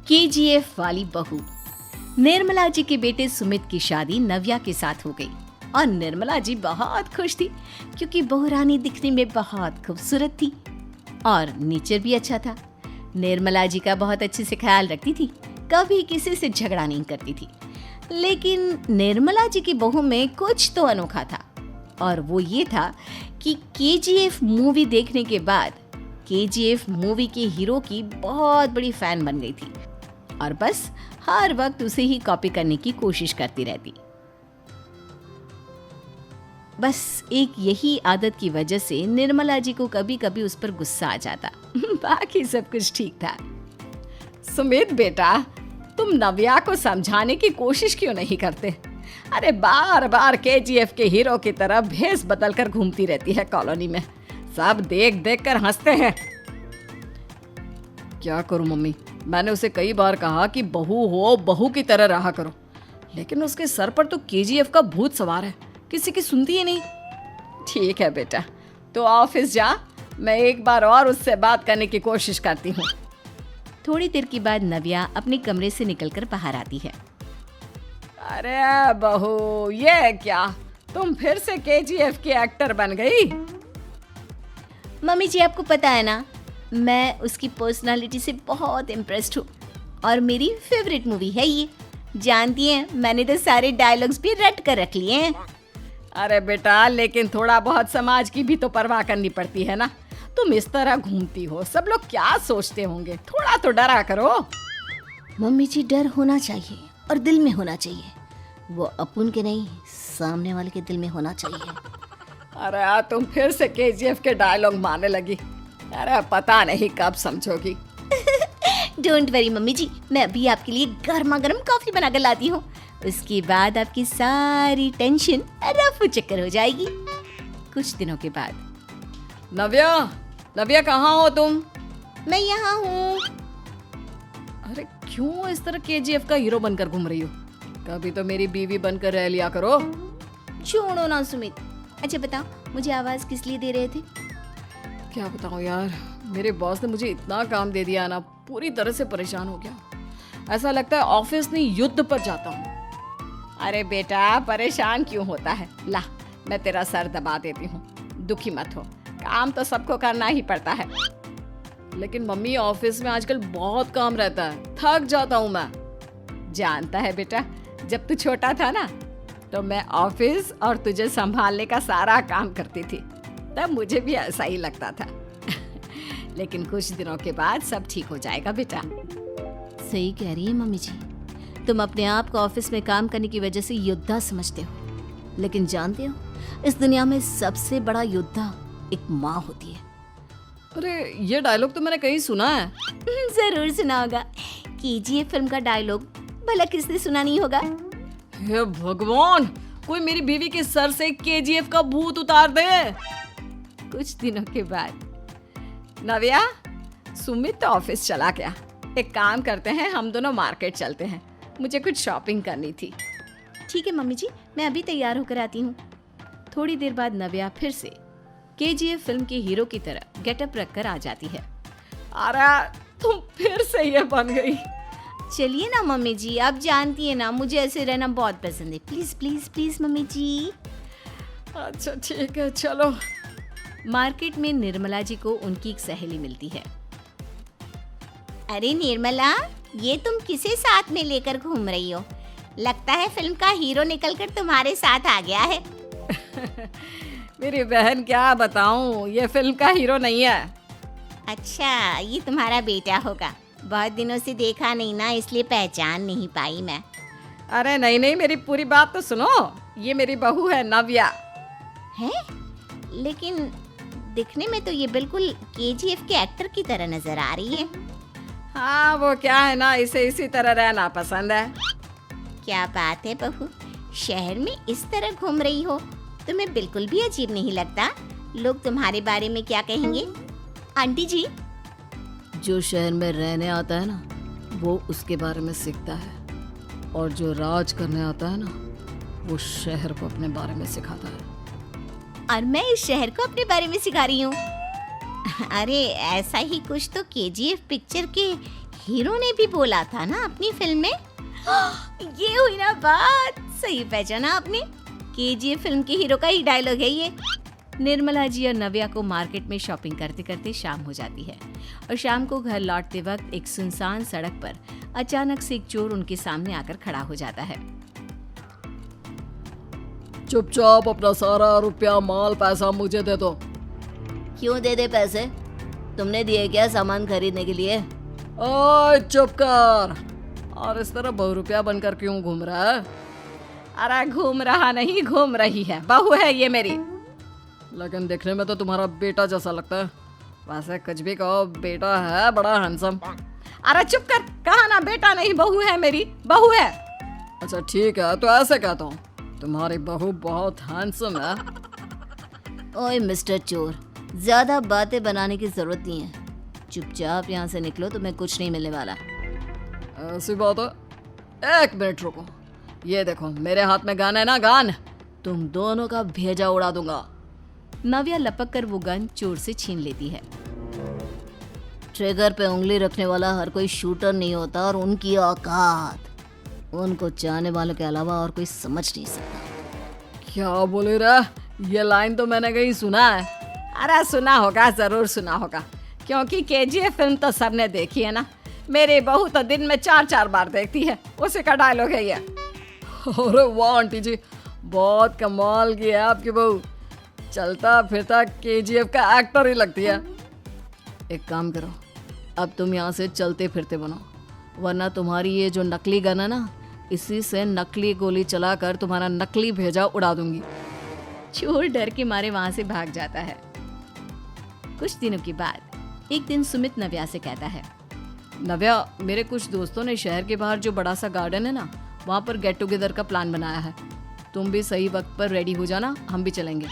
KGF वाली बहू। निर्मला जी के बेटे सुमित की शादी नव्या के साथ हो गई और निर्मला जी बहुत खुश थी क्योंकि बहू रानी दिखने में बहुत खूबसूरत थी और नेचर भी अच्छा था। निर्मला जी का बहुत अच्छे से ख्याल रखती थी, कभी किसी से झगड़ा नहीं करती थी। लेकिन निर्मला जी की बहू में कुछ तो अनोखा था और वो ये था कि केजीएफ मूवी देखने के बाद केजीएफ मूवी के हीरो की बहुत बड़ी फैन बन गई थी और बस हर वक्त उसे ही कॉपी करने की कोशिश करती रहती। बस एक यही आदत की वजह से निर्मला जी को कभी कभी उस पर गुस्सा आ जाता। बाकी सब कुछ ठीक था। सुमित बेटा, तुम नव्या को समझाने की कोशिश क्यों नहीं करते? अरे बार बार केजीएफ के हीरो की तरह भेष बदलकर घूमती रहती है कॉलोनी में। सब देख देख कर हंसते हैं। क्या करूं मम्मी, मैंने उसे कई बार कहा कि बहू हो, बहू की तरह रहा करो, लेकिन उसके सर पर तो केजीएफ का भूत सवार है, किसी की सुनती ही नहीं। ठीक है बेटा, तो ऑफिस जा, मैं एक बार और उससे बात करने की कोशिश करती हूँ। थोड़ी देर के बाद नव्या अपने कमरे से निकलकर बाहर आती है। अरे बहू, ये क्या, तुम फिर से केजीएफ की एक्टर बन गई? मम्मी जी, आपको पता है ना, मैं उसकी पर्सनालिटी से बहुत इम्प्रेस्ड हूँ और मेरी फेवरेट मूवी है ये। जानती हैं, मैंने तो सारे डायलॉग्स भी रट कर रख लिए हैं। अरे बेटा, लेकिन थोड़ा बहुत समाज की भी तो परवाह करनी पड़ती है ना। तुम इस तरह घूमती हो, सब लोग क्या सोचते होंगे, थोड़ा तो डरा करो। मम्मी जी, डर होना चाहिए और दिल में होना चाहिए, वो अपन के नहीं, सामने वाले के दिल में होना चाहिए। अरे तुम फिर से केजीएफ के डायलॉग मारने लगी। अरे पता नहीं कब समझोगी। डोंट वरी मम्मी जी, मैं अभी आपके लिए गर्मा गर्म कॉफी बना कर लाती हूँ। उसके बाद आपकी सारी टेंशन रफू चक्कर हो जाएगी। कुछ दिनों के बाद। नव्या, नव्या कहाँ हो तुम? मैं यहाँ हूँ। अरे क्यों इस तरह केजीएफ का हीरो बनकर घूम रही हो? कभी तो मेरी बीवी बनकर रह लिया करो। छोड़ो ना सुमित। अच्छा बताओ, मुझे आवाज किस लिए दे रहे थे? क्या बताऊं यार, मेरे बॉस ने मुझे इतना काम दे दिया ना, पूरी तरह से परेशान हो गया। ऐसा लगता है ऑफिस नहीं, युद्ध पर जाता हूँ। अरे बेटा, परेशान क्यों होता है? ला, मैं तेरा सर दबा देती हूँ, दुखी मत हो। काम तो सबको करना ही पड़ता है। लेकिन मम्मी, ऑफिस में आजकल बहुत काम रहता है, थक जाता हूँ मैं। जानता है बेटा, जब तू छोटा था ना, तो मैं ऑफिस और तुझे संभालने का सारा काम करती थी, तब मुझे भी ऐसा ही लगता था। लेकिन कुछ दिनों के बाद सब ठीक हो जाएगा बेटा। सही कह रही है मम्मी जी, तुम अपने आप को ऑफिस में काम करने की वजह से योद्धा समझते हो, लेकिन जानते हो, इस दुनिया में सबसे बड़ा योद्धा एक माँ होती है। अरे ये डायलॉग तो मैंने कहीं सुना है। जरूर सुना होगा, केजीएफ फिल्म का डायलॉग, भला किसने सुना नहीं होगा? हे भगवान, कोई मेरी बीवी के सर से केजीएफ का भूत उतार दे। कुछ दिनों के बाद। नव्या, सुमित तो ऑफिस चला गया। एक काम करते हैं, हम दोनों मार्केट चलते हैं, मुझे कुछ शॉपिंग करनी थी। ठीक है मम्मी जी, मैं अभी तैयार होकर आती हूँ। थोड़ी देर बाद नव्या फिर से केजीएफ फिल्म के हीरो की तरह गेटअप रखकर आ जाती है। अरे तुम फिर से ये बन गई। चलिए ना मम्मी जी, आप जानती है ना, मुझे ऐसे रहना बहुत पसंद है। प्लीज प्लीज प्लीज मम्मी जी। अच्छा ठीक है, चलो। मार्केट में निर्मला जी को उनकी एक सहेली मिलती है। अरे निर्मला, ये तुम किसे साथ में लेकर घूम रही हो? लगता है फिल्म का हीरो निकलकर तुम्हारे साथ आ गया है। मेरी बहन, क्या बताऊं, ये फिल्म का हीरो नहीं है। अच्छा, ये तुम्हारा बेटा होगा। बहुत दिनों से देखा नहीं ना, इसलिए पहचान नहीं पाई मैं। अरे नहीं नहीं, मेरी पूरी बात तो सुनो। ये मेरी बहू है नव्या। है? लेकिन दिखने में तो ये बिल्कुल केजीएफ के एक्टर की तरह नजर आ रही है। हाँ, वो क्या है ना, इसे इसी तरह रहना पसंद है। क्या बात है बहू, शहर में इस तरह घूम रही हो, तुम्हें बिल्कुल भी अजीब नहीं लगता? लोग तुम्हारे बारे में क्या कहेंगे? आंटी जी, जो शहर में रहने आता है ना, वो उसके बारे में सीखता है, और जो राज करने आता है ना, वो शहर को अपने बारे में सिखाता है। और मैं इस शहर को अपने बारे में सिखा रही हूँ। अरे ऐसा ही कुछ तो केजीएफ पिक्चर के हीरो ने भी बोला था ना अपनी फिल्म में। ये हुई ना बात, सही पहचाना आपने। केजीएफ फिल्म के हीरो का ही डायलॉग है ये। निर्मला जी और नव्या को मार्केट में शॉपिंग करते करते शाम हो जाती है और शाम को घर लौटते वक्त एक सुनसान सड़क पर अचानक से एक चोर उनके सामने आकर खड़ा हो जाता है। चुपचाप अपना सारा रुपया माल पैसा मुझे दे दो। क्यों दे दे पैसे? तुमने दिए क्या सामान खरीदने के लिए? ओए चुप कर। और इस तरह बहुरुपया बनकर क्यों घूम रहा है? अरे घूम रहा नहीं, घूम रही है, बहू है ये मेरी। लेकिन देखने में तो तुम्हारा बेटा जैसा लगता है। वैसे कुछ भी कहो, बेटा है बड़ा हैंडसम। अरे चुप कर, कहा ना बेटा नहीं, बहू है मेरी, बहू है। अच्छा ठीक है, तो ऐसे कहता हूँ, तुम्हारी बहू बहुत हैंडसम है। ओए मिस्टर चोर, ज्यादा बातें बनाने की जरूरत नहीं है। चुपचाप यहाँ से निकलो, तुम्हें कुछ नहीं मिलने वाला। ऐसी बात है? एक मिनट रुको, ये देखो मेरे हाथ में गन है ना, गन। तुम दोनों का भेजा उड़ा दूंगा। नव्या लपक कर वो गन चोर से छीन लेती है। ट्रिगर पे उंगली रखने वाला हर कोई शूटर नहीं होता, और उनकी औकात उनको चाहने वालों के अलावा और कोई समझ नहीं सकता। क्या बोले रे? ये लाइन तो मैंने कहीं सुना है। अरे सुना होगा, जरूर सुना होगा, क्योंकि केजीएफ फिल्म तो सबने देखी है ना। मेरी बहू तो दिन में 4-4 बार देखती है, उसी का डायलॉग है ये। अरे वाह आंटी जी, बहुत कमाल की है आपकी बहू। चलता फिरता केजीएफ का एक्टर ही लगती है। एक काम करो, अब तुम यहाँ से चलते फिरते बनो, वरना तुम्हारी ये जो नकली गन है ना, इसी से नकली गोली चलाकर तुम्हारा नकली भेजा उड़ा दूंगी। चोर डर के मारे वहां से भाग जाता है। कुछ दिनों के बाद एक दिन सुमित नव्या से कहता है, नव्या, मेरे कुछ दोस्तों ने शहर के बाहर जो बड़ा सा गार्डन है ना, वहाँ पर गेट टुगेदर का प्लान बनाया है। तुम भी सही वक्त पर रेडी हो जाना, हम भी चलेंगे।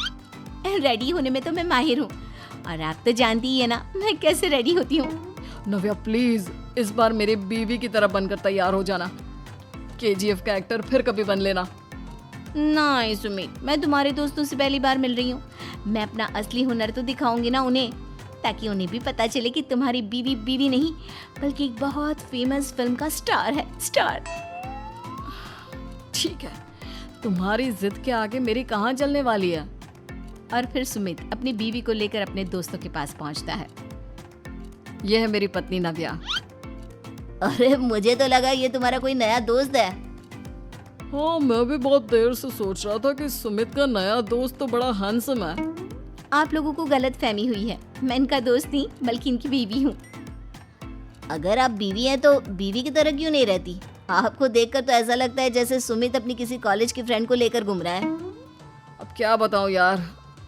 रेडी होने में तो मैं माहिर हूँ, और आप तो जानती ही है ना मैं कैसे रेडी होती हूँ। नव्या प्लीज, इस बार मेरी बीवी की तरह बनकर तैयार हो जाना। केजीएफ का एक्टर फिर कभी बन लेना। नहीं सुमित, मैं तुम्हारे दोस्तों से पहली बार मिल रही हूँ। मैं अपना असली हुनर तो दिखाऊंगी ना उन्हें, ताकि उन्हें भी पता चले कि तुम्हारी बीवी बीवी नहीं, बल्कि एक बहुत फेमस फिल्म का स्टार है, स्टार। ठीक है, तुम्हारी जिद के आगे मेरी कहाँ चलने वाली है। और फिर सुमित अपनी बीवी को लेकर अपने दोस्तों के पास पहुंचता है। यह है मेरी पत्नी नव्या। अरे मुझे तो लगा ये तुम्हारा कोई नया दोस्त है। हाँ, मैं भी बहुत देर से सोच रहा था कि सुमित का नया दोस्त तो बड़ा हैंडसम है। आप लोगों को गलत फहमी हुई है, मैं इनका दोस्त नहीं बल्कि इनकी बीवी हूँ। अगर आप बीवी हैं तो बीवी की तरह क्यों नहीं रहती? आपको देखकर तो ऐसा लगता है जैसे सुमित अपनी किसी कॉलेज की फ्रेंड को लेकर घूम रहा है। अब क्या बताऊं यार,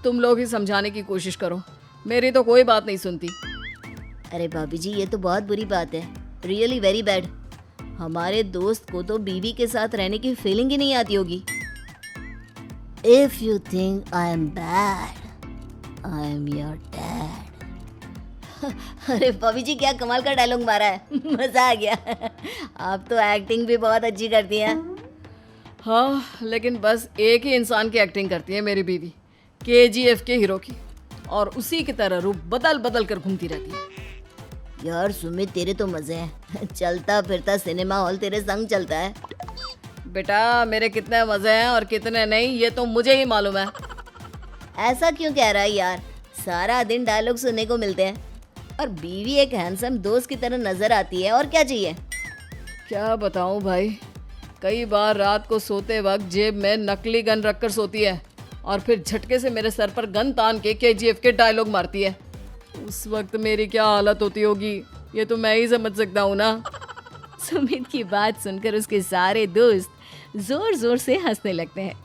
तुम लोग ही समझाने की कोशिश करो, मेरी तो कोई बात नहीं सुनती। अरे भाभी जी, ये तो बहुत बुरी बात है, रियली वेरी बैड। हमारे दोस्त को तो बीवी के साथ रहने की फीलिंग ही नहीं आती होगी। If you think I am bad, I am your dad. अरे भाभी जी, क्या कमाल का डायलॉग मारा है, मजा आ गया। आप तो एक्टिंग भी बहुत अच्छी करती हैं। हाँ, लेकिन बस एक ही इंसान की एक्टिंग करती है मेरी बीवी, केजीएफ के हीरो की, और उसी की तरह रूप बदल बदल कर घूमती रहती है। यार सुमित, तेरे तो मजे हैं, चलता फिरता सिनेमा हॉल तेरे संग चलता है। बेटा, मेरे कितने मजे हैं और कितने नहीं, ये तो मुझे ही मालूम है। ऐसा क्यों कह रहा है यार, सारा दिन डायलॉग सुनने को मिलते हैं, और बीवी एक हैंडसम दोस्त की तरह नजर आती है, और क्या चाहिए। क्या बताऊं भाई, कई बार रात को सोते वक्त जेब में नकली गन रखकर सोती है, और फिर झटके से मेरे सर पर गन तान के केजीएफ के डायलॉग मारती है। उस वक्त मेरी क्या हालत होती होगी, ये तो मैं ही समझ सकता हूँ ना। सुमित की बात सुनकर उसके सारे दोस्त जोर जोर से हंसने लगते हैं।